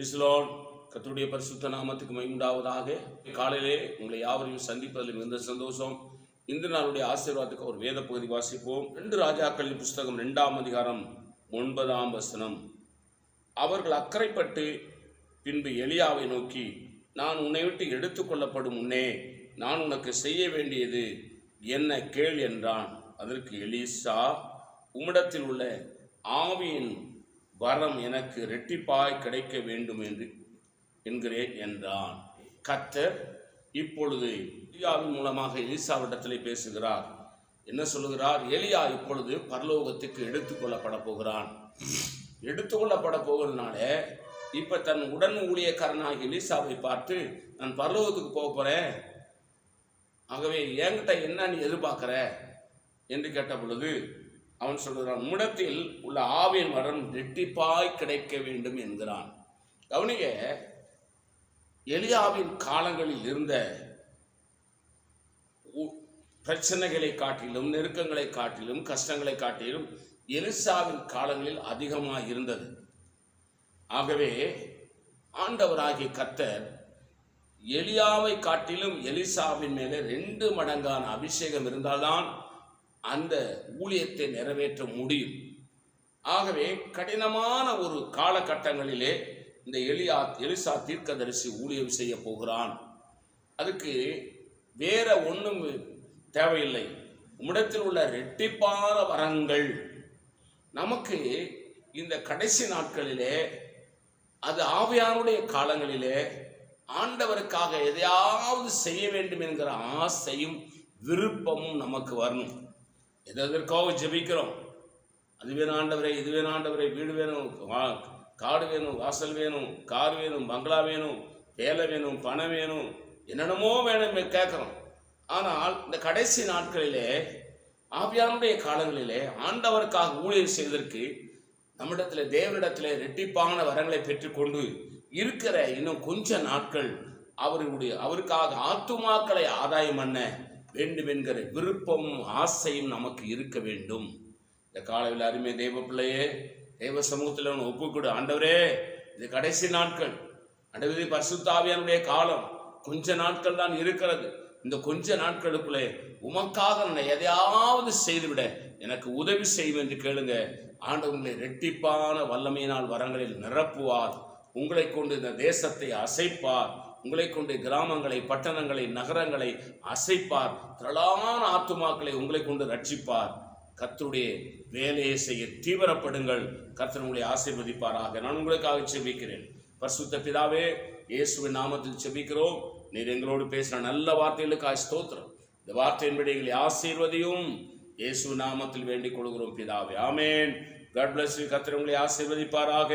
கர்த்தருடைய பரிசுத்த நாமத்துக்கு மகிமை உண்டாவதாக. காலையிலே உங்களை யாவரையும் சந்திப்பதில் மிகுந்த சந்தோஷம். இந்த நாளுடைய ஆசீர்வாதத்துக்கு ஒரு வேத பகுதி வாசிப்போம். 2 ராஜாக்களின் புஸ்தகம் 2ஆம் அதிகாரம் 9ஆம் வசனம். அவர்கள் அக்கறைப்பட்டு பின்பு எலியாவை நோக்கி, நான் உன்னை விட்டு எடுத்துக்கொள்ளப்படும் முன்னே நான் உனக்கு செய்ய வேண்டியது என்ன கேள் என்றான். அதற்கு எலிசா, உம்மிடத்தில் உள்ள ஆவியின் வரம் எனக்கு இரட்டிப்பாய் கிடைக்க வேண்டும் என்கிறேன் என்றான். கர்த்தர் இப்பொழுது எலியாவின் மூலமாக எலிசாவிடத்திலே பேசுகிறார். என்ன சொல்லுகிறார்? எலியா இப்பொழுது பரலோகத்துக்கு எடுத்துக்கொள்ளப்பட போகிறான். எடுத்துக்கொள்ளப்பட போகிறதுனால இப்ப தன் உடன் ஊழியக்காரனாகிய எலிசாவை பார்த்து, நான் பரலோகத்துக்கு போக போறேன், ஆகவே என்கிட்ட என்ன நீ எதிர்பார்க்கிற என்று கேட்ட பொழுது அவன் சொல்கிறான், உம்மிடத்தில் உள்ள ஆவியின் வரம் இரட்டிப்பாய் கிடைக்க வேண்டும் என்கிறான். கவனிங்க, எலியாவின் காலங்களில் இருந்த பிரச்சனைகளை காட்டிலும், நெருக்கங்களை காட்டிலும், கஷ்டங்களை காட்டிலும் எலிசாவின் காலங்களில் அதிகமாக இருந்தது. ஆகவே ஆண்டவராகிய கர்த்தர் எலியாவை காட்டிலும் எலிசாவின் மேலே 2 மடங்கான அபிஷேகம் இருந்தால்தான் அந்த ஊழியத்தை நிறைவேற்ற முடியும். ஆகவே கடினமான ஒரு காலகட்டங்களிலே இந்த எலிசா தீர்க்கதரிசி ஊழியம் செய்ய போகிறான். அதுக்கு வேற ஒன்றும் தேவையில்லை. உம்மிடத்தில் உள்ள இரட்டிப்பான வரங்கள் நமக்கு இந்த கடைசி நாட்களிலே, அது ஆவியானுடைய காலங்களிலே ஆண்டவருக்காக எதையாவது செய்ய வேண்டும் என்கிற ஆசையும் விருப்பமும் நமக்கு வரணும். எதற்காக ஜெபிக்கிறோம்? அது வேணும் ஆண்டவரே, இது வேணும் ஆண்டவரே, வீடு வேணும், காடு வேணும், வாசல் வேணும், கார் வேணும், பங்களா வேணும், வேலை வேணும், பணம் வேணும், என்னென்னமோ வேணும் கேட்குறோம். ஆனால் இந்த கடைசி நாட்களிலே, ஆவியானுடைய காலங்களிலே ஆண்டவருக்காக ஊழியர் செய்வதற்கு நம்மிடத்தில், தேவனிடத்தில் இரட்டிப்பான வரங்களை பெற்றுக்கொண்டு இருக்கிற இன்னும் கொஞ்ச நாட்கள் அவருக்காக ஆத்துமாக்களை ஆதாயம் பண்ண வேண்டும் என்கிற விருப்பமும் ஆசையும் நமக்கு இருக்க வேண்டும். இந்த காலையில் அருமை தேவ பிள்ளையே, தேவ சமூகத்தில் ஒப்புக்கொடு. ஆண்டவரே, இது கடைசி நாட்கள், ஆண்டவரே பரிசுத்த ஆவியானுடைய காலம் கொஞ்ச நாட்கள் தான் இருக்கிறது. இந்த கொஞ்ச நாட்களுக்குள்ளே உமக்காக நான் எதையாவது செய்துவிட எனக்கு உதவி செய்யும் என்று கேளுங்க. ஆண்டவர்களை இரட்டிப்பான வல்லமையினால் வரங்களில் நிரப்புவார். உங்களை கொண்டு இந்த தேசத்தை அசைப்பார். உங்களை கொண்டு கிராமங்களை, பட்டணங்களை, நகரங்களை அசைப்பார். திரளான ஆத்துமாக்களை உங்களை கொண்டு ரட்சிப்பார். கர்த்தருடைய வேலையை செய்ய தீவிரப்படுங்கள். கர்த்தர் உங்களை ஆசீர்வதிப்பாராக. நான் உங்களுக்காக செபிக்கிறேன். பரிசுத்த பிதாவே, இயேசுவின் நாமத்தில் செபிக்கிறோம். நீர் எங்களோடு பேசின நல்ல வார்த்தைகளுக்காக ஸ்தோத்திரம். இந்த வார்த்தையின்படி எங்களை ஆசீர்வதியும். இயேசு நாமத்தில் வேண்டிக் கொள்கிறோம் பிதாவே, ஆமேன். God bless you. கர்த்தர் உங்களை ஆசீர்வதிப்பாராக.